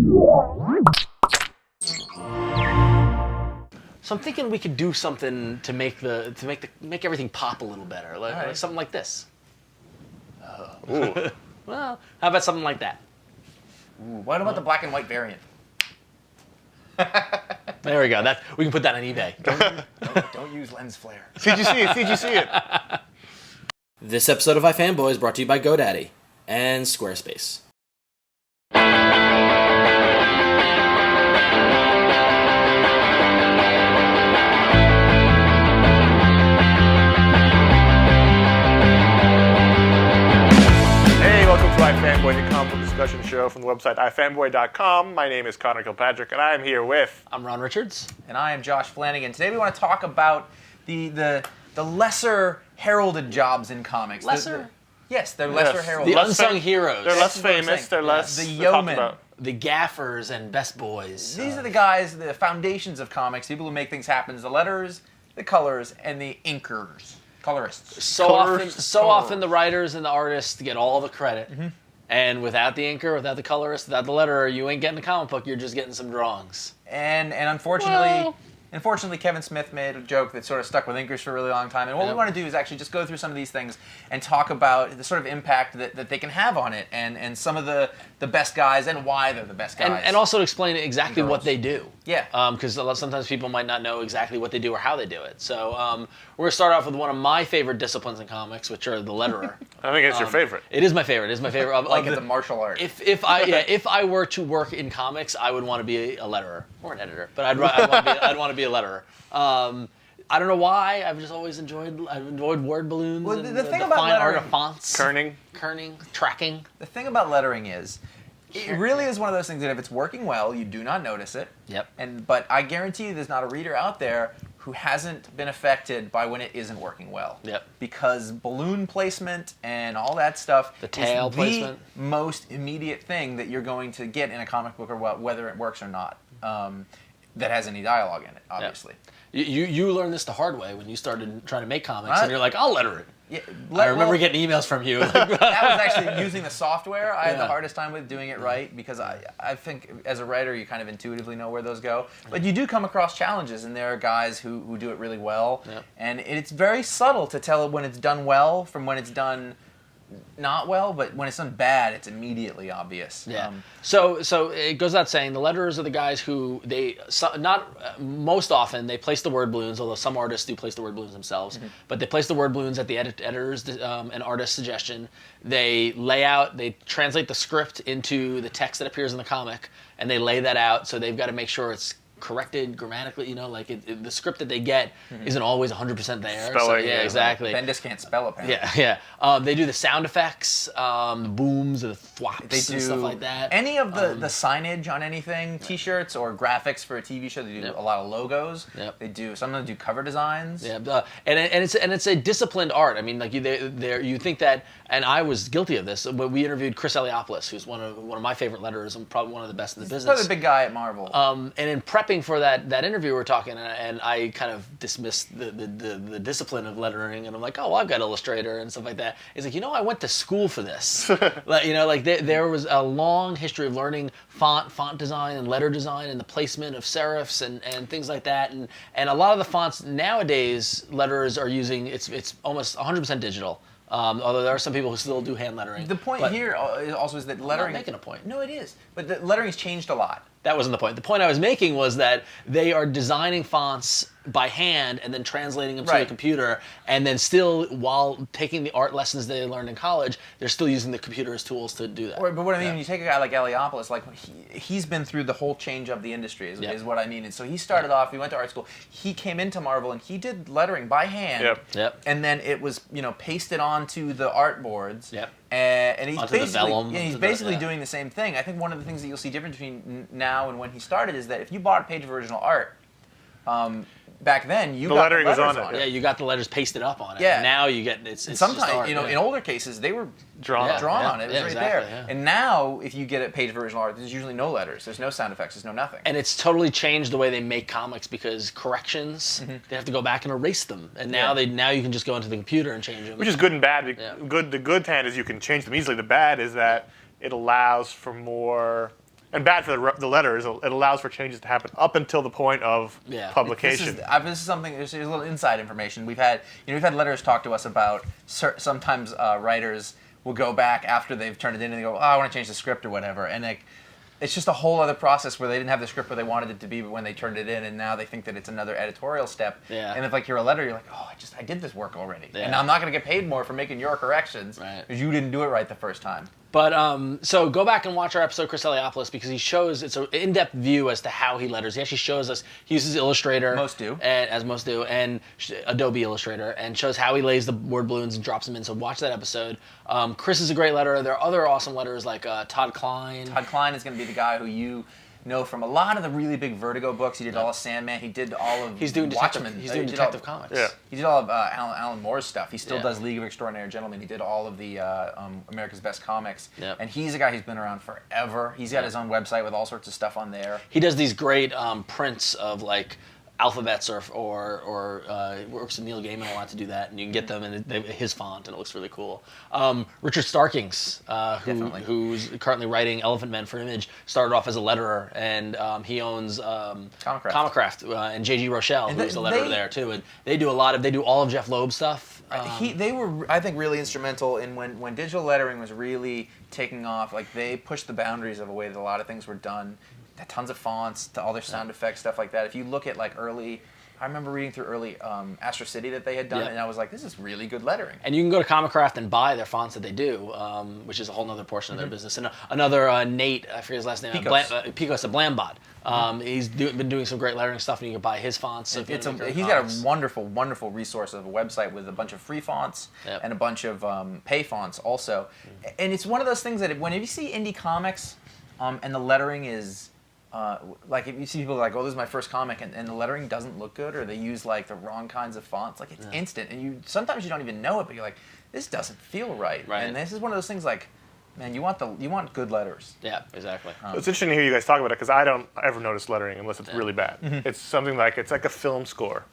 So I'm thinking we could do something to make everything pop a little better, like something like this. Ooh. Well, how about something like that? Ooh, what about the black and white variant? There we go. We can put that on eBay. Don't use lens flare. CGC it. This episode of iFanboy is brought to you by GoDaddy and Squarespace. Welcome to iFanboy, the comic book discussion show from the website iFanboy.com. My name is Connor Kilpatrick, and I am here with... I'm Ron Richards. And I am Josh Flanagan. Today we want to talk about the lesser heralded jobs in comics. Lesser? Yes, they're lesser heralded. The unsung heroes. They're less famous, they're less... The yeomen. The gaffers and best boys. These are the guys, the foundations of comics, people who make things happen. The letters, the colors, and the inkers. Colorists. So often the writers and the artists get all the credit. Mm-hmm. And without the inker, without the colorist, without the letterer, you ain't getting a comic book, you're just getting some drawings. And unfortunately, Kevin Smith made a joke that sort of stuck with inkers for a really long time. And what we want to do is actually just go through some of these things and talk about the sort of impact that they can have on it, and some of the best guys and why they're the best guys. And also explain exactly what they do. Yeah. Because sometimes people might not know exactly what they do or how they do it. So we're going to start off with one of my favorite disciplines in comics, which are the letterer. I think it's your favorite. It is my favorite. It's my favorite. Like it's a martial art. If I were to work in comics, I would want to be a letterer or an editor, but I'd want to be a letterer. I don't know why. I've just always enjoyed word balloons. Well, and the thing about fine art lettering, of fonts, kerning, tracking. The thing about lettering is, it really is one of those things that if it's working well, you do not notice it. Yep. But I guarantee you, there's not a reader out there who hasn't been affected by when it isn't working well. Yep. Because balloon placement and all that stuff the tail is placement. The most immediate thing that you're going to get in a comic book, or whether it works or not. That has any dialogue in it, obviously. Yep. You learned this the hard way when you started trying to make comics, and you're like, I'll letter it. Yeah, I remember getting emails from you. That was actually using the software. I had the hardest time with doing it right, because I think as a writer you kind of intuitively know where those go. But you do come across challenges, and there are guys who do it really well. Yep. And it's very subtle to tell when it's done well from when it's done not well, but when it's done bad, it's immediately obvious. Yeah. So it goes without saying, the letterers are the guys who most often they place the word balloons, although some artists do place the word balloons themselves. Mm-hmm. But they place the word balloons at the editor's and artist's suggestion. They lay out, they translate the script into the text that appears in the comic, and they lay that out. So they've got to make sure it's corrected grammatically, the script that they get isn't always 100% there. Spelling, yeah, exactly. Bendis can't spell apparently. Yeah. They do the sound effects, the booms, or the thwaps, they do and stuff like that. Any of the signage on anything, T-shirts or graphics for a TV show. They do a lot of logos. Yep. They do sometimes do cover designs. Yeah, and it's a disciplined art. I mean, like you think that, and I was guilty of this. But we interviewed Chris Eliopoulos, who's one of my favorite letterers and probably one of the best in the business. Probably the big guy at Marvel. And in prepping for that interview, we're talking, and I kind of dismissed the discipline of lettering, and I'm like, oh, well, I've got Illustrator and stuff like that. He's like, I went to school for this. There was a long history of learning font design and letter design and the placement of serifs and things like that, and a lot of the fonts nowadays letterers are using it's almost 100% digital. Although there are some people who still do hand lettering. The point here also is that lettering... I'm not making a point. No, it is. But the lettering's changed a lot. That wasn't the point. The point I was making was that they are designing fonts by hand and then translating them to the computer, and then still, while taking the art lessons they learned in college, they're still using the computer as tools to do that. But what I mean, when you take a guy like Eliopoulos, like he's been through the whole change of the industry, is what I mean. And so he started off, he went to art school, he came into Marvel, and he did lettering by hand. Yep. And then it was, pasted onto the art boards. Yep. And he's onto the vellum. he's basically doing the same thing. I think one of the things that you'll see different between now and when he started is that if you bought a page of original art, back then you got the lettering was letters on it. Yeah, you got the letters pasted up on it. Yeah. And now you get it's sometimes just art, in older cases they were drawn on it. It was right exactly, there. yeah. And now if you get a page of original art, there's usually no letters, there's no sound effects, there's no nothing. And it's totally changed the way they make comics, because corrections, they have to go back and erase them. And now you can just go into the computer and change them. Which is good and bad. The good hand is you can change them easily. The bad is that it allows for more And bad for the letters. It allows for changes to happen up until the point of publication. This is something. There's a little inside information. We've had letters talk to us about sometimes writers will go back after they've turned it in and they go, oh, I want to change the script or whatever, and it's just a whole other process where they didn't have the script where they wanted it to be, but when they turned it in, and now they think that it's another editorial step. Yeah. And if you're a letter, you're like, oh, I did this work already, and I'm not going to get paid more for making your corrections because you didn't do it right the first time. But so go back and watch our episode, Chris Eliopoulos, because he shows it's an in-depth view as to how he letters. He actually shows us. He uses Illustrator, most do, and Adobe Illustrator, and shows how he lays the word balloons and drops them in. So watch that episode. Chris is a great letterer. There are other awesome letterers like Todd Klein. Todd Klein is going to be the guy who you know from a lot of the really big Vertigo books. He did all of Sandman. He did all of Watchmen. He's doing Detective Comics. Yeah. He did all of Alan Moore's stuff. He still does League of Extraordinary Gentlemen. He did all of the America's Best Comics. Yep. And he's a guy who's been around forever. He's got his own website with all sorts of stuff on there. He does these great prints of alphabets or works with Neil Gaiman a lot to do that, and you can get them in his font, and it looks really cool. Richard Starkings, who's currently writing Elephant Men for Image, started off as a letterer, and he owns Comicraft and J.G. Rochelle, who's a letterer there too, and they do all of Jeff Loeb's stuff. They were, I think, really instrumental in when digital lettering was really taking off. They pushed the boundaries of a way that a lot of things were done. Tons of fonts, to all their sound effects, stuff like that. If you look at early, I remember reading through early Astro City that they had done, and I was like, this is really good lettering. And you can go to Comicraft and buy their fonts that they do, which is a whole other portion of their business. And another Nate, I forget his last name, Piekos of Blambot. He's been doing some great lettering stuff, and you can buy his fonts. He's got a wonderful, wonderful resource of a website with a bunch of free fonts and a bunch of pay fonts also. And it's one of those things that whenever you see indie comics and the lettering is... if you see people oh, this is my first comic, and the lettering doesn't look good, or they use the wrong kinds of fonts, it's instant, and sometimes you don't even know it, but you're like, this doesn't feel right. And this is one of those things man, you want good letters. Yeah, exactly. It's interesting to hear you guys talk about it because I don't ever notice lettering unless it's really bad. It's something it's like a film score.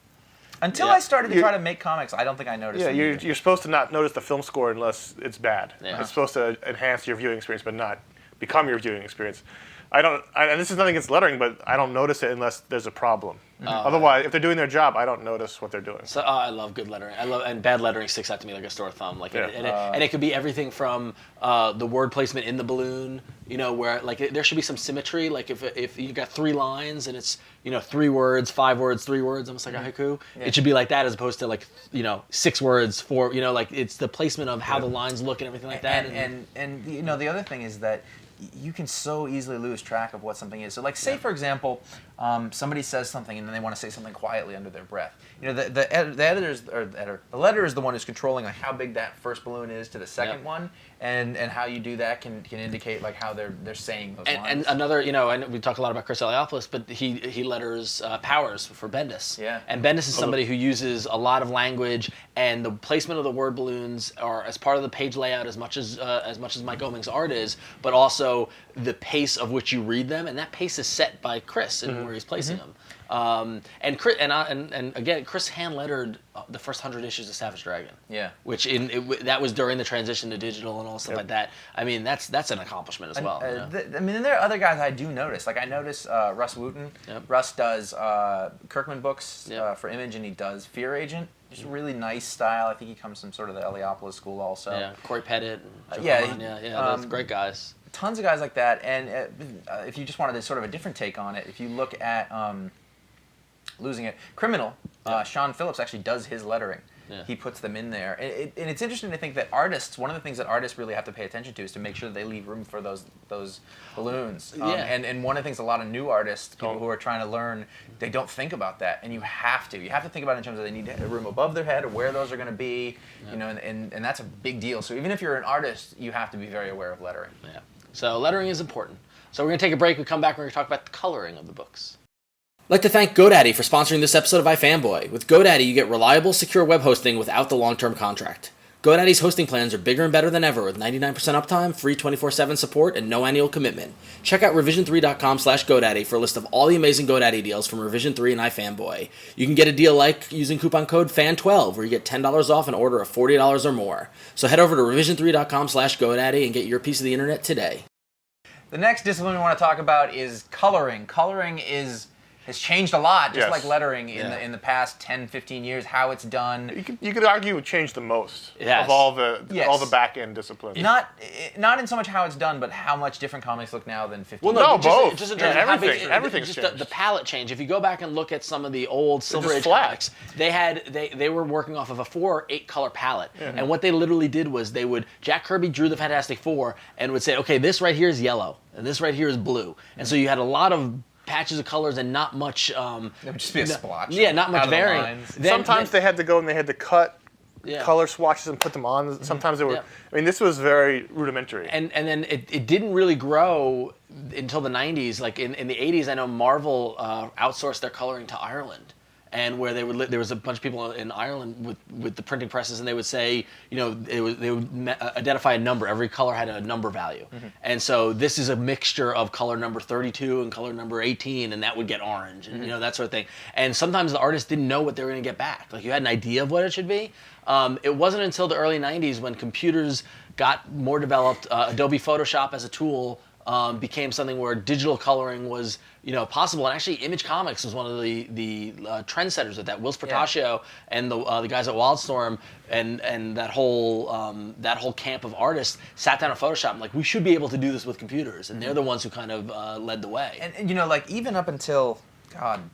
Until I started to try to make comics, I don't think I noticed. Yeah, you're supposed to not notice the film score unless it's bad. Yeah. It's supposed to enhance your viewing experience, but not become your viewing experience. And this is nothing against lettering, but I don't notice it unless there's a problem. Otherwise, if they're doing their job, I don't notice what they're doing. So I love good lettering. And bad lettering sticks out to me like a sore thumb. And it could be everything from the word placement in the balloon, where there should be some symmetry. If you got 3 lines and it's 3 words, 5 words, 3 words, almost like a haiku. Yeah. It should be like that as opposed to 6 words, 4. It's the placement of how the lines look and everything like that. And the other thing is that you can so easily lose track of what something is. So, say for example, somebody says something and then they want to say something quietly under their breath. The letter is the one who's controlling how big that first balloon is to the second one, and how you do that can indicate how they're saying those lines. And another, I know we talk a lot about Chris Eliopoulos, but he letters Powers for Bendis. Yeah. And Bendis is somebody who uses a lot of language, and the placement of the word balloons are as part of the page layout as much as Mike Oeming's art is, but also the pace of which you read them, and that pace is set by Chris and where he's placing them. And Chris, and again, Chris hand lettered the first 100 issues of Savage Dragon. Yeah. Which that was during the transition to digital and all stuff like that. I mean, that's an accomplishment as well. And there are other guys I do notice. I notice Russ Wooten. Yep. Russ does Kirkman books for Image, and he does Fear Agent. Just a really nice style. I think he comes from sort of the Eliopoulos school also. Yeah, Corey Pettit. And those great guys. Tons of guys like that. And if you just wanted sort of a different take on it, if you look at losing it, Criminal, Sean Phillips actually does his lettering. Yeah. He puts them in there. And it's interesting to think that one of the things that artists really have to pay attention to is to make sure that they leave room for those balloons. And one of the things a lot of new artists, people who are trying to learn, they don't think about that. And you have to think about it in terms of they need a room above their head or where those are going to be, and that's a big deal. So even if you're an artist, you have to be very aware of lettering. Yeah. So lettering is important. So we're going to take a break. We come back, we're going to talk about the coloring of the books. I'd like to thank GoDaddy for sponsoring this episode of iFanboy. With GoDaddy, you get reliable, secure web hosting without the long-term contract. GoDaddy's hosting plans are bigger and better than ever with 99% uptime, free 24/7 support, and no annual commitment. Check out revision3.com/GoDaddy for a list of all the amazing GoDaddy deals from Revision 3 and iFanboy. You can get a deal like using coupon code FAN12 where you get $10 off an order of $40 or more. So head over to revision3.com/GoDaddy and get your piece of the internet today. The next discipline we want to talk about is coloring. Coloring has changed a lot, just like lettering in the past 10, 15 years, how it's done. You could argue it changed the most of all the back-end disciplines. Not in so much how it's done, but how much different comics look now than 15 years ago. Both. Just in terms of everything's changed. The palette change. If you go back and look at some of the old Silver Age comics, they were working off of a 4 or 8 color palette. And what they literally did was Jack Kirby drew the Fantastic Four and would say, okay, this right here is yellow, and this right here is blue. And so you had a lot of patches of colors and not much. It would just be a splotch. Yeah, not much varying. Sometimes they had to go and they had to cut color swatches and put them on. Sometimes they were. I mean, this was very rudimentary. And then it didn't really grow until the 90s. Like in the 80s, I know Marvel outsourced their coloring to Ireland. And where there was a bunch of people in Ireland with the printing presses, and they would say, they would identify a number. Every color had a number value, and so this is a mixture of color number 32 and color number 18, and that would get orange, and that sort of thing. And sometimes the artists didn't know what they were going to get back. Like you had an idea of what it should be. It wasn't until the early 90s when computers got more developed. Adobe Photoshop as a tool became something where digital coloring was possible, and actually Image Comics was one of the trendsetters of that. Will Portacio and the guys at Wildstorm and that whole camp of artists sat down at Photoshop and we should be able to do this with computers, and they're the ones who kind of led the way. And even up until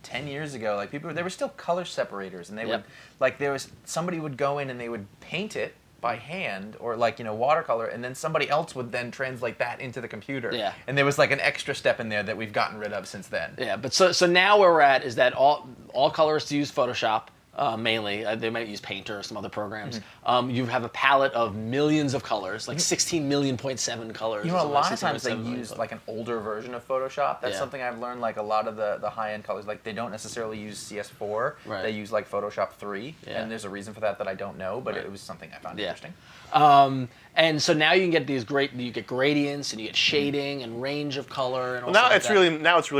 10 years ago, there were still color separators, and they would somebody would go in and they would paint it by hand or watercolor, and then somebody else would then translate that into the computer. Yeah. And there was an extra step in there that we've gotten rid of since then. Yeah, but so now where we're at is that all colorists use Photoshop. Mainly, they might use Painter or some other programs. You have a palette of millions of colors, 16 million point 7 colors. A lot of times they use an older version of Photoshop. That's something I've learned. A lot of the high-end colors, they don't necessarily use CS4. Right. They use Photoshop 3, and there's a reason for that I don't know, but it was something I found interesting. And so now you can get you get gradients and you get shading and range of color and all now it's really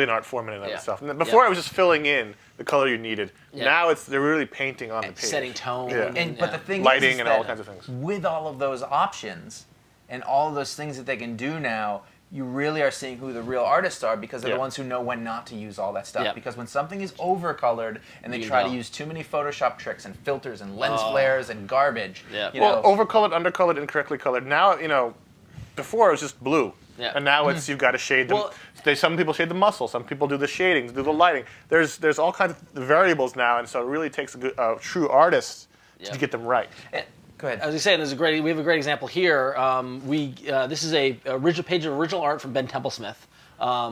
an art form in and of itself. Before it was just filling in the color you needed. Now they're really painting on the page. Setting tone. But the thing lighting is and that all kinds of things. With all of those options and all of those things that they can do now, you really are seeing who the real artists are, because they're the ones who know when not to use all that stuff. Yep. Because when something is overcolored and they try to use too many Photoshop tricks and filters and lens flares and garbage. Overcolored, undercolored, incorrectly colored. Now, before it was just blue. Yeah. And now you've got to shade them. Some people shade the muscle. Some people do the shadings, do the lighting. There's all kinds of variables now, and so it really takes a true artist to get them right. Go ahead. As you say, we have a great example here. This is a page of original art from Ben Templesmith.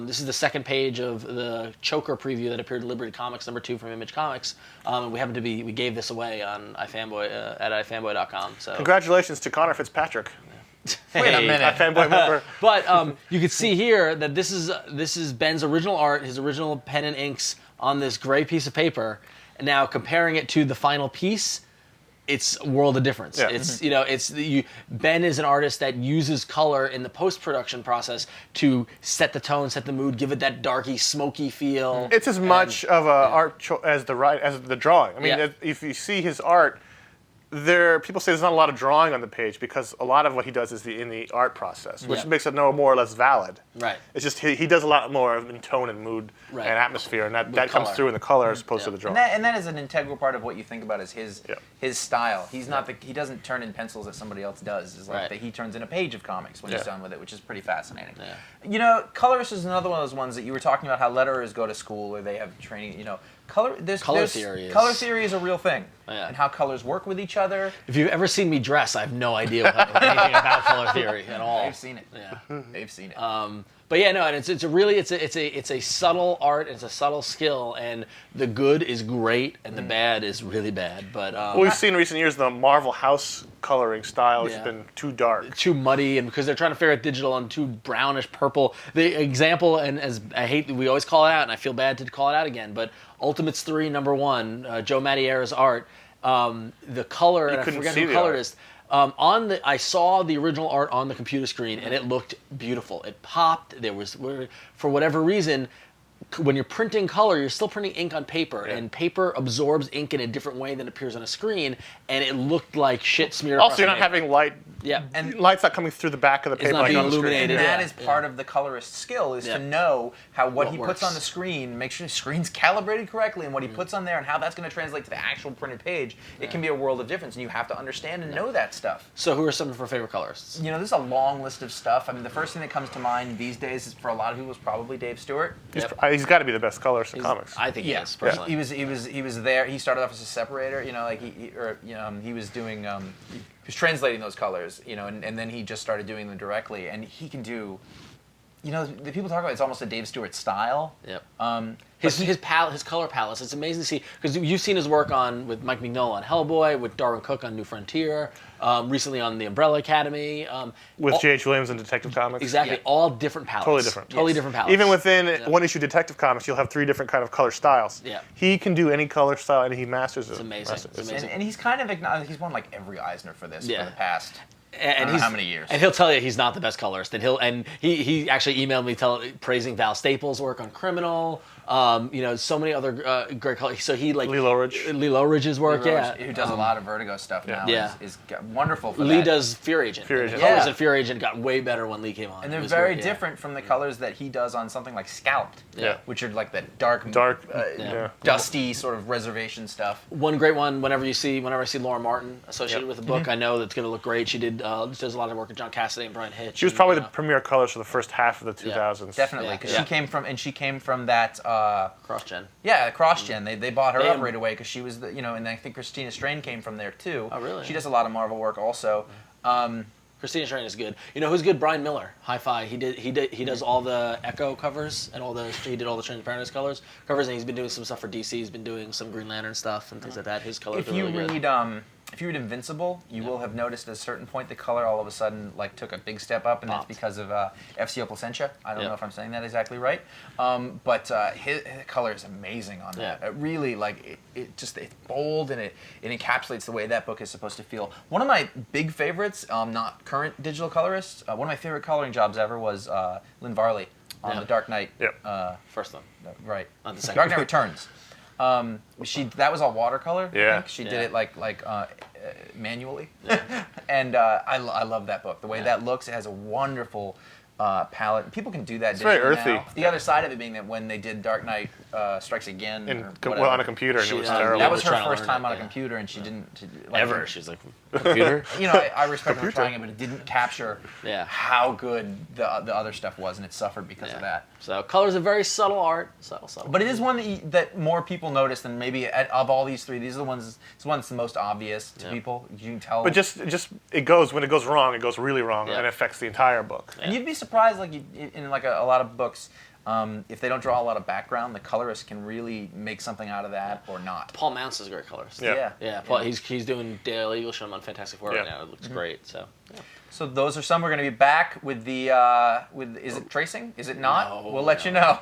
This is the second page of the Choker preview that appeared in Liberty Comics #2 from Image Comics. We gave this away on iFanboy at iFanboy.com. So congratulations to Connor Fitzpatrick. Wait a minute. iFanboy member. But you can see here that this is Ben's original art, his original pen and inks on this gray piece of paper. And now comparing it to the final piece, it's a world of difference. Yeah. Ben is an artist that uses color in the post-production process to set the tone, set the mood, give it that darky, smoky feel. It's as much of a art as the drawing. I mean, if you see his art, people say there's not a lot of drawing on the page because a lot of what he does is in the art process, which makes it no more or less valid. Right. It's just he does a lot more in tone and mood and atmosphere, and that comes through in the color as opposed to the drawing. And that is an integral part of what you think about as his style. He's not he doesn't turn in pencils that somebody else does. It's that he turns in a page of comics when he's done with it, which is pretty fascinating. Yeah. Colorist is another one of those ones that you were talking about how letterers go to school or they have training. Color theory is a real thing, and how colors work with each other. If you've ever seen me dress, I have no idea anything about color theory at all. I've seen it. Yeah, they've seen it. But and it's a subtle art, it's a subtle skill, and the good is great, and the bad is really bad. But we've seen in recent years the Marvel House coloring style has been too dark, too muddy, and because they're trying to figure out digital and too brownish purple. The example, and as we always call it out, and I feel bad to call it out again, but Ultimates 3 #1, Joe Mattiera's art, the color, and I forget who colored it. I saw the original art on the computer screen, and it looked beautiful. It popped. For whatever reason, when you're printing color, you're still printing ink on paper, and paper absorbs ink in a different way than it appears on a screen, and it looked like shit smeared across Also, you're not having light. Yeah. And light's not coming through the back of the paper not like being on the screen. illuminated. And that is part of the colorist's skill, is to know how what he puts works. on the screen, make sure the screen's calibrated correctly, and what he puts on there and how that's going to translate to the actual printed page. It can be a world of difference, and you have to understand and know that stuff. So who are some of our favorite colorists? You know, there's a long list of stuff. I mean, the first thing that comes to mind these days is, for a lot of people, is probably Dave Stewart. He's got to be the best colorist in comics. I think he is, personally. He was there. He started off as a separator, you know, like he was doing he was translating those colors, you know, and then he just started doing them directly, and he can do, you know, the people talk about it's almost a Dave Stewart style. Yep. His color palettes. It's amazing to see, because you've seen his work with Mike Mignola on Hellboy, with Darwin Cook on New Frontier, recently on the Umbrella Academy. With J.H. Williams and Detective Comics. Exactly, all different palettes. Totally different palettes. Even within one issue Detective Comics, you'll have 3 different kind of color styles. Yeah. He can do any color style, and he masters it. It's amazing. It's amazing. And he's kind of acknowledged, he's won like every Eisner for this for the past. I don't know how many years. And he'll tell you he's not the best colorist. And he actually emailed me praising Val Staples' work on Criminal. You know, so many other great colors. So he like Lee Loughridge's work, who does a lot of Vertigo stuff now. Is wonderful for Lee that. does Fear Agent. The colors in Fear Agent got way better when Lee came on. And they're very different from the colors that he does on something like Scalped, which are like that dark, dusty sort of reservation stuff. One great one, whenever I see Laura Martin associated with the book, I know that's going to look great. She does a lot of work with John Cassidy and Brian Hitch. She was probably the premier colorist for the first half of the 2000s. Definitely, because she came from that cross-gen. Yeah, cross-gen. They bought her up right away because she was and I think Christina Strain came from there too. Oh, really? She does a lot of Marvel work also. Christina Strain is good. You know who's good? Brian Miller, Hi-Fi. He does all the Echo covers and he did all the Transparent covers, and he's been doing some stuff for DC. He's been doing some Green Lantern stuff and things like that. His colors are really good. If you read Invincible, you will have noticed at a certain point the color all of a sudden took a big step up, and that's because of FCO Placentia. I don't know if I'm saying that exactly right, but his color is amazing on that. It really it's bold, and it encapsulates the way that book is supposed to feel. One of my big favorites, not current digital colorists, one of my favorite coloring jobs ever was Lynn Varley on The Dark Knight. First one. Right. On the second. Dark Knight Returns. That was all watercolor. I think. She did it manually, and I love that book. The way that looks, it has a wonderful palette. People can do that. It's very earthy. Now. The other side of it being that when they did Dark Knight Strikes Again, on a computer, and it was terrible. That was her first time on a computer, and she didn't ever. She's like, computer. You know, I respect her trying it, but it didn't capture how good the other stuff was, and it suffered because of that. So color's a very subtle art, subtle. But it is one that more people notice than maybe of all these 3. These are the ones. It's one that's the most obvious to people. You can tell. But just when it goes wrong, it goes really wrong, and it affects the entire book. And you'd be surprised, in a lot of books. If they don't draw a lot of background, the colorist can really make something out of that or not. Paul Mounce is a great colorist. Yeah. Paul, he's doing Daily Eagle Show on Fantastic Four right now. It looks great. So. Yeah. So those are some. We're going to be back with the is it tracing? Is it not? No, we'll let you know.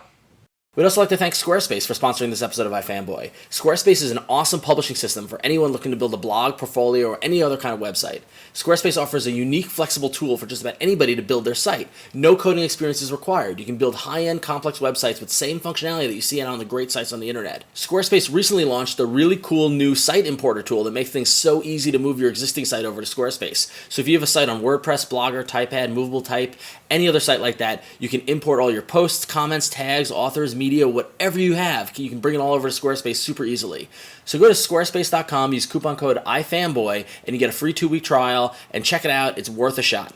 We'd also like to thank Squarespace for sponsoring this episode of iFanboy. Squarespace is an awesome publishing system for anyone looking to build a blog, portfolio, or any other kind of website. Squarespace offers a unique, flexible tool for just about anybody to build their site. No coding experience is required. You can build high-end, complex websites with the same functionality that you see on the great sites on the internet. Squarespace recently launched a really cool new site importer tool that makes things so easy to move your existing site over to Squarespace. So if you have a site on WordPress, Blogger, Typepad, Movable Type, any other site like that, you can import all your posts, comments, tags, authors, media, whatever you have. You can bring it all over to Squarespace super easily. So go to squarespace.com, use coupon code iFanboy, and you get a free 2-week trial, and check it out. It's worth a shot.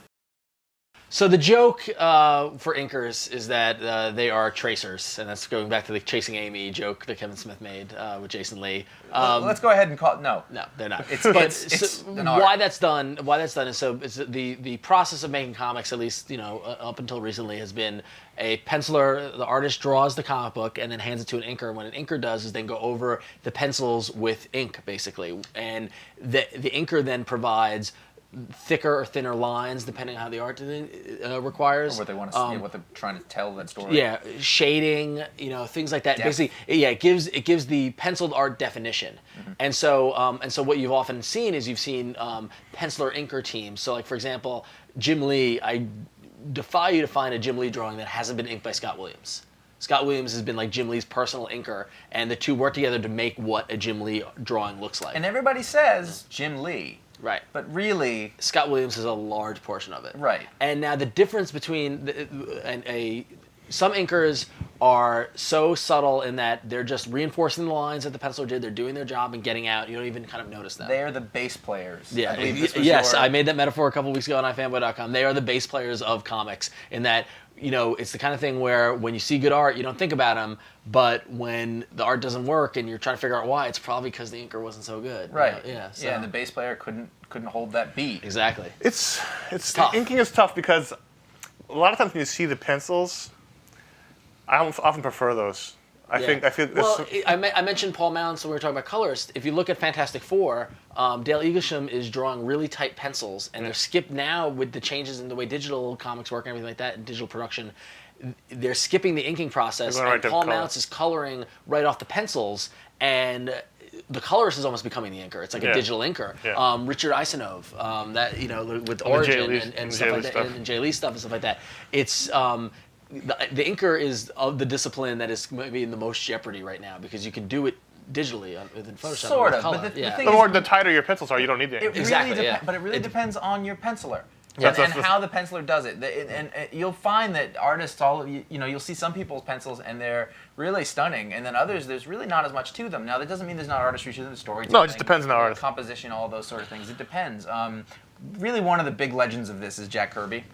So the joke for inkers is that they are tracers, and that's going back to the Chasing Amy joke that Kevin Smith made with Jason Lee. Let's go ahead and call it. No, they're not. It's an art. Why that's done is so it's the process of making comics, at least up until recently, has been a penciler. The artist draws the comic book and then hands it to an inker. And what an inker does is then go over the pencils with ink, basically, and the inker then provides thicker or thinner lines depending on how the art requires. Or what they want to see, what they're trying to tell that story. Yeah, shading, things like that. Depth. Basically, it gives the penciled art definition. Mm-hmm. And so what you've often seen is you've seen penciler inker teams. So like for example, Jim Lee, I defy you to find a Jim Lee drawing that hasn't been inked by Scott Williams. Scott Williams has been like Jim Lee's personal inker, and the two work together to make what a Jim Lee drawing looks like. And everybody says Jim Lee. Right. But really, Scott Williams is a large portion of it. Right. And now the difference between some inkers are so subtle in that they're just reinforcing the lines that the penciler did. They're doing their job and getting out. You don't even kind of notice them. they are the bass players. Yeah. I believe this was Yes, your- I made that metaphor a couple weeks ago on iFanboy.com. They are the bass players of comics in that, it's the kind of thing where when you see good art, you don't think about them, but when the art doesn't work and you're trying to figure out why, it's probably because the inker wasn't so good. Right. Yeah. So. Yeah, and the bass player couldn't hold that beat. Exactly. It's tough. Inking is tough because a lot of times when you see the pencils, I often prefer those. I feel. Well, I mentioned Paul Mounts when we were talking about colorists. If you look at Fantastic Four, Dale Eaglesham is drawing really tight pencils, and they're skipped now with the changes in the way digital comics work and everything like that, and digital production. They're skipping the inking process, They're going and right to Paul color. Mounts is coloring right off the pencils, and the colorist is almost becoming the inker. It's like a digital inker. Yeah. Richard Isanove, with Jay Origin Lee- and Jay stuff Lee like that, stuff. and Jay Lee stuff and stuff like that. It's the inker is of the discipline that is maybe in the most jeopardy right now because you can do it digitally within Photoshop. Sort with of, color. but the yeah. thing The more the tighter your pencils are, you don't need the It ink. Exactly, really yeah. But it really depends on your penciler. Yeah, and that's- how the penciler does it. And you'll find that artists, you'll see some people's pencils and they're really stunning, and then others, there's really not as much to them. Now, that doesn't mean there's not artistry to them, storytelling. No, it just depends on the artist. Composition, all those sort of things. It depends. Really, one of the big legends of this is Jack Kirby.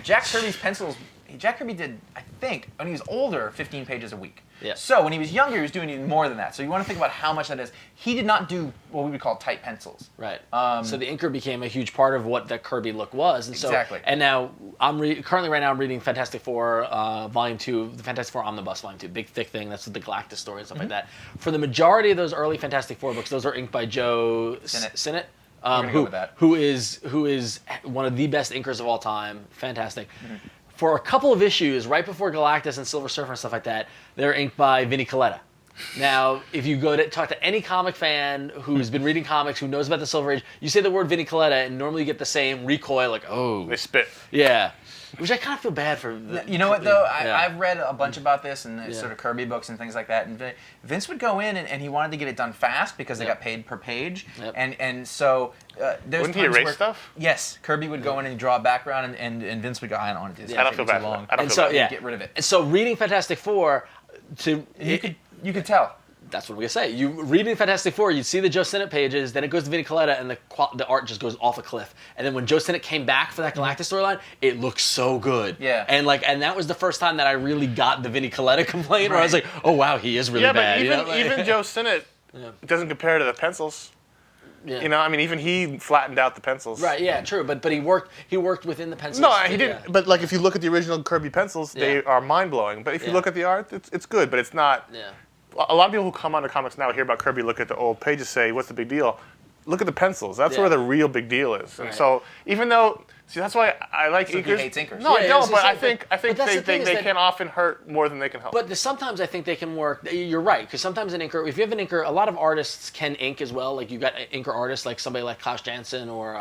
Jack Kirby's pencils, Jack Kirby did, I think, when he was older, 15 pages a week. Yeah. So when he was younger, he was doing even more than that. So you want to think about how much that is. He did not do what we would call tight pencils. Right. So the inker became a huge part of what that Kirby look was. And so, Exactly. And now currently right now I'm reading Fantastic Four Volume 2, the Fantastic Four Omnibus Volume 2, big thick thing. That's the Galactus story and stuff like that. For the majority of those early Fantastic Four books, those are inked by Joe Sinnott. gonna go with that. Who is one of the best inkers of all time. Fantastic. For a couple of issues, right before Galactus and Silver Surfer and stuff like that, they're inked by Vince Colletta. Now, if you go to talk to any comic fan who's been reading comics, who knows about the Silver Age, you say the word Vince Colletta, and normally you get the same recoil, like, oh. They spit. Yeah. Which I kind of feel bad for. You know what, though? Yeah. I've read a bunch about this and Yeah. sort of Kirby books and things like that. And Vince would go in and he wanted to get it done fast because they Yep. got paid per page. Yep. And so there's Wouldn't he times erase where, stuff? Yes. Kirby would go in and draw a background and Vince would go, I don't want to do this. I don't It's feel taking bad too for that. long. I don't And feel so, bad. yeah. Get rid of it. And so reading Fantastic Four, You could tell. that's what we're gonna say. You reading Fantastic Four, you see the Joe Sinnott pages, then it goes to Vince Colletta, and the art just goes off a cliff. And then when Joe Sinnott came back for that Galactus storyline, it looks so good. Yeah. And that was the first time that I really got the Vince Colletta complaint, where I was like, oh wow, he is really Yeah, bad. but even Joe Sinnott doesn't compare to the pencils. Yeah. Even he flattened out the pencils. Right. Yeah. True. But he worked within the pencils. No, he didn't. Yeah. But if you look at the original Kirby pencils, they are mind blowing. But if you Yeah. look at the art, it's good. But it's not. Yeah. A lot of people who come onto comics now hear about Kirby, look at the old pages, say, "What's the big deal?" Look at the pencils. That's Yeah. where the real big deal is. And Right. so even though, that's why I like So he inkers. hates inkers. No, Yeah, I don't. it's But the I same think thing. But that's the thing is they that- can often hurt more than they can help. But sometimes I think they can work. You're right, because sometimes an inker, if you have an inker, a lot of artists can ink as well. Like you've got inker artists like somebody like Klaus Janson or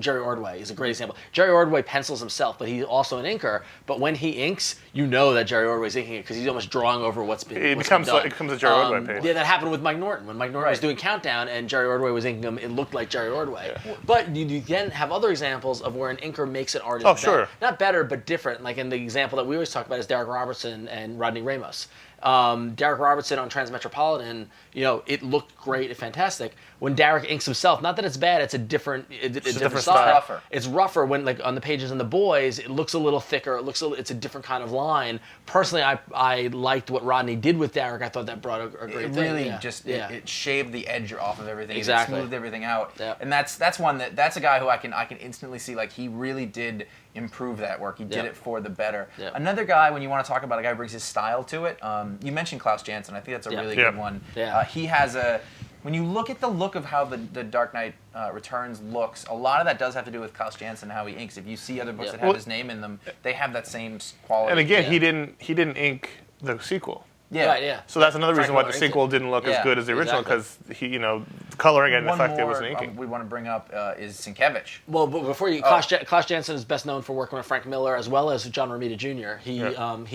Jerry Ordway is a great example. Jerry Ordway pencils himself, but he's also an inker. But when he inks, you know that Jerry Ordway's inking it because he's almost drawing over what's been. It what's becomes been done. like- it becomes a Jerry Ordway page. Yeah, that happened with Mike Norton. When Mike Norton was Right. doing Countdown and Jerry Ordway was inking them, it looked like Jerry Ordway. But you then have other examples of where an inker makes an artist better. Sure. Not better, but different. Like in the example that we always talk about is Derek Robertson and Rodney Ramos. Derek Robertson on Transmetropolitan, it looked great and fantastic. When Derek inks himself, not that it's bad, it's a different different style. style. Rougher. It's rougher when, like, on the pages in The Boys, it looks a little thicker. It's a different kind of line. Personally, I liked what Rodney did with Derek. I thought that brought a great It thing. really Yeah. just Yeah. it shaved the edge off of everything. Exactly. It smoothed everything out. Yeah. And that's one that's a guy who I can instantly see, like, he really did improve that work. He did Yeah. it for the better. Yeah. Another guy, when you want to talk about a guy who brings his style to it, you mentioned Klaus Janson. I think that's a Yeah. really Yeah. good one. Yeah. He has when you look at the look of how the Dark Knight Returns looks, a lot of that does have to do with Klaus Janson, how he inks. If you see other books Yeah. that have Well, his name in them, they have that same quality. And again, Yeah. he didn't ink the sequel. Yeah. Right, yeah. So that's another reason why the Frank Miller sequel didn't look as good as the original, because he, coloring and the One fact it more was inking. we want to bring up is Sienkiewicz. Well, but before you, Klaus Janson is best known for working with Frank Miller as well as John Romita Jr. He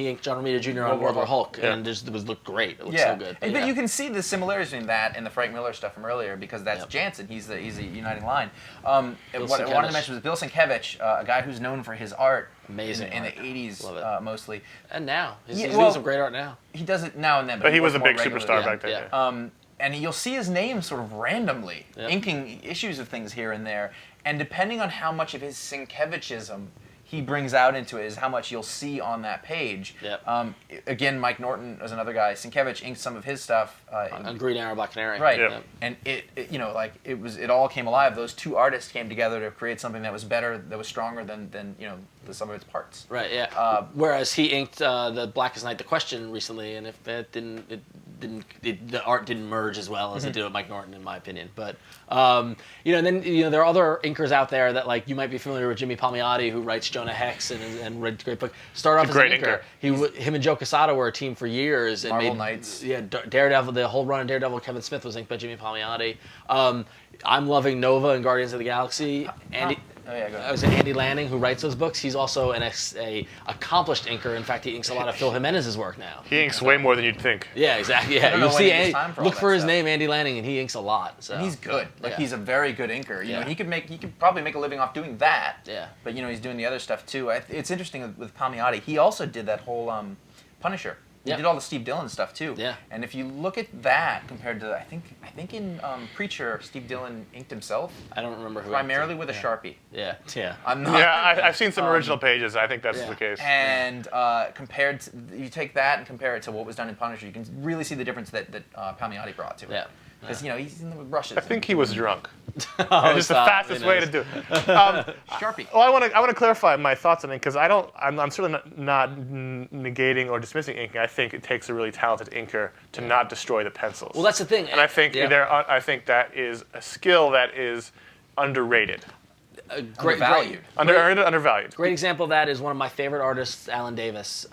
inked John Romita Jr. on World War Hulk, and it looked great. It looked so good. But you can see the similarities between that and the Frank Miller stuff from earlier, because that's Janson. He's the uniting line. What I wanted to mention was Bill Sienkiewicz, a guy who's known for his art. Amazing in the 80s mostly. And now. He's doing some great art now. He does it now and then. But he was a big superstar back then. Yeah. And you'll see his name sort of randomly inking issues of things here and there. And depending on how much of his Sienkiewiczism he brings out into it is how much you'll see on that page. Yep. Again, Mike Norton was another guy. Sienkiewicz inked some of his stuff. On Green Arrow, Black Canary. Right. Yep. And it all came alive. Those two artists came together to create something that was better, that was stronger than the sum of its parts. Right, yeah. Whereas he inked the Blackest Night, The Question recently, and if that the art didn't merge as well as it did with Mike Norton, in my opinion. But and then there are other inkers out there that, like, you might be familiar with Jimmy Palmiotti, who writes Jonah Hex and read great book. Started off as an inker. Him and Joe Quesada were a team for years. And Marvel Knights. Yeah, Daredevil. The whole run of Daredevil, Kevin Smith was inked by Jimmy Palmiotti. I'm loving Nova and Guardians of the Galaxy. Andy Lanning, who writes those books. He's also an accomplished inker. In fact, he inks a lot of Phil Jimenez's work now. He inks way more than you'd think. Yeah, exactly. Yeah, you'll see. Look for his name, Andy Lanning, and he inks a lot. So. And he's good. He's a very good inker. You know, he could probably make a living off doing that. Yeah. But he's doing the other stuff too. It's interesting with Palmiotti. He also did that whole Punisher. He did all the Steve Dillon stuff too. Yeah. And if you look at that compared to, I think in Preacher, Steve Dillon inked himself. I don't remember who. Primarily with a Sharpie. Yeah. Yeah. I'm not. Yeah, I've seen some original pages. I think that's the case. And compared to, you take that and compare it to what was done in Punisher, you can really see the difference that Palmiotti brought to it. Yeah. Because he's in the brushes. I think he was drunk. Oh, just the fastest way to do it. Sharpie. Well, I want to clarify my thoughts on it, because I'm certainly not negating or dismissing inking. I think it takes a really talented inker to not destroy the pencils. Well, that's the thing. And I think I think that is a skill that is underrated. Undervalued. Great example of that is one of my favorite artists, Alan Davis.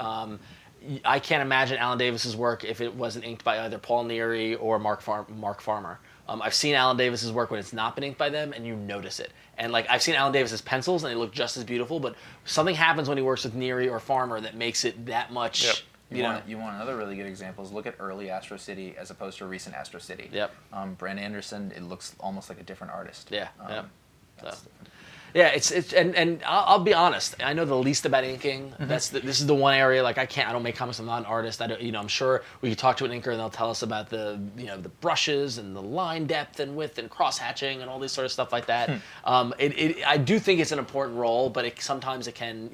I can't imagine Alan Davis's work if it wasn't inked by either Paul Neary or Mark Farmer. I've seen Alan Davis's work when it's not been inked by them, and you notice it. And I've seen Alan Davis's pencils, and they look just as beautiful. But something happens when he works with Neary or Farmer that makes it that much. Yep. You want another really good example is look at early Astro City as opposed to recent Astro City. Yep. Brent Anderson, it looks almost like a different artist. Yeah. Yeah, and I'll be honest. I know the least about inking. This is the one area I don't make comics. I'm not an artist. I'm sure we could talk to an inker and they'll tell us about the brushes and the line depth and width and cross hatching and all this sort of stuff like that. I do think it's an important role, but sometimes it can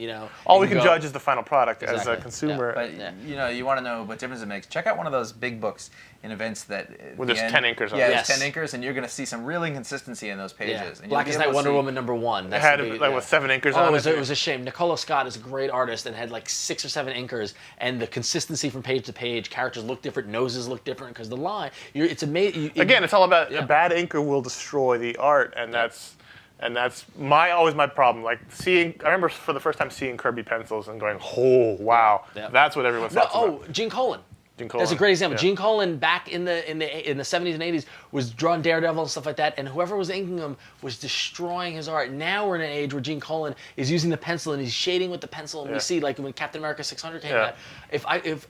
all we can judge is the final product as a consumer. Yeah. But you want to know what difference it makes. Check out one of those big books in events that where there's 10 inkers on it. Yeah, there's 10 inkers, and you're going to see some real inconsistency in those pages. Yeah. Blackest Night, Wonder Woman #1. It had with 7 inkers on it. It was a shame. Nicola Scott is a great artist and had 6 or 7 inkers, and the consistency from page to page, characters look different, noses look different, because the line, it's amazing. Again, it's all about a bad inker will destroy the art, and that's always my problem. I remember for the first time seeing Kirby pencils and going, oh wow, that's what everyone talks about. Gene Colan. That's a great example. Gene Colan back in the 70s and 80s was drawing Daredevil and stuff like that, and whoever was inking him was destroying his art. Now we're in an age where Gene Colan is using the pencil and he's shading with the pencil, and we see when Captain America 600 came out.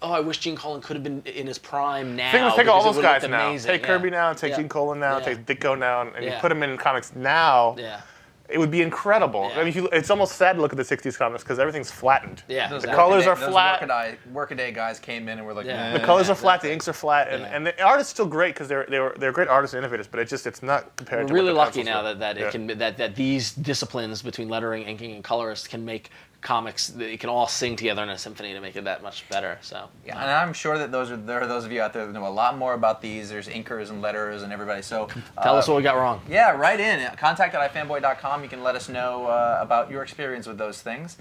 I wish Gene Colan could have been in his prime now. Take all those guys now. Amazing. Take Kirby now. Take Gene Colan now. Take Ditko now, and you put them in comics now. Yeah. It would be incredible. Yeah. I mean, it's almost sad to look at the 60s comics because everything's flattened. Yeah. The colors are flat. Workaday guys came in and were like, the colors are flat, the inks are flat, and the art is still great because they're great artists and innovators, but it's not compared to We're really what the lucky now that these disciplines between lettering, inking, and colorist can make comics that you can all sing together in a symphony to make it that much better. So and I'm sure that there are those of you out there that know a lot more about these. There's inkers and letterers and everybody. So tell us what we got wrong. Yeah, write in. Contact@ifanboy.com. You can let us know about your experience with those things.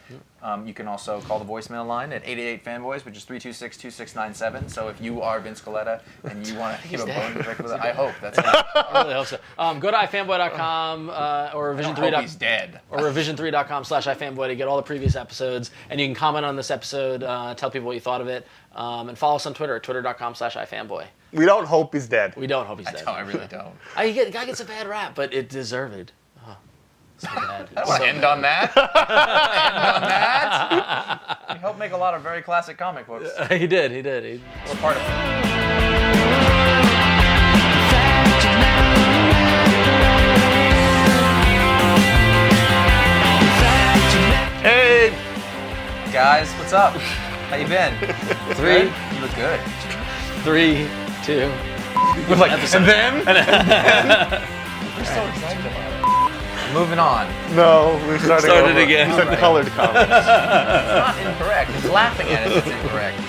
You can also call the voicemail line at 888-FANBOYS, which is 326-2697. So if you are Vince Colletta and you want to give a bone to pick with it, I hope that's it. I really hope so. Go to ifanboy.com or revision3. He's dead. Or revision3.com/ifanboy to get all the previous episodes. And you can comment on this episode, tell people what you thought of it, and follow us on Twitter at twitter.com/ifanboy. We don't hope he's dead. We don't hope he's dead. I really don't. The guy gets a bad rap, but it deserved. Oh, so bad. I don't want to end on that. He helped make a lot of very classic comic books. He did. We're part of it. Hey! Guys, what's up? How you been? Three. Good? You look good. 3, 2. We're like, and then? We're so excited about it. Moving on. No, we started again. We said colored comics. It's not incorrect. He's laughing at it. It's incorrect.